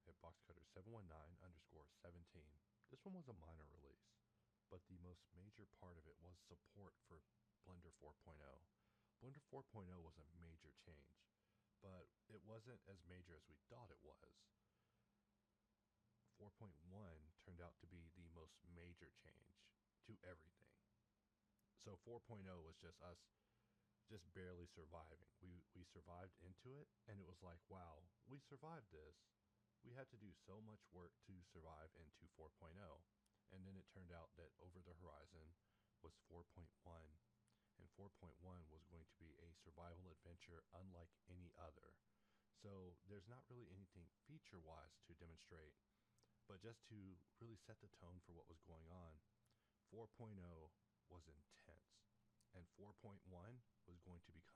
at Boxcutter 719_17. This one was a minor release, but the most major part of it was support for Blender 4.0. Blender 4.0 was a major change, but it wasn't as major as we thought it was. 4.1 turned out to be the most major change to everything. So 4.0 was just us just barely surviving. We survived into it, and it was like, wow, we survived this. We had to do so much work to survive into 4.0. And then it turned out that over the horizon was 4.1, and 4.1 was going to be a survival adventure unlike any other. So there's not really anything feature-wise to demonstrate, but just to really set the tone for what was going on, 4.0 was intense, and 4.1 was going to become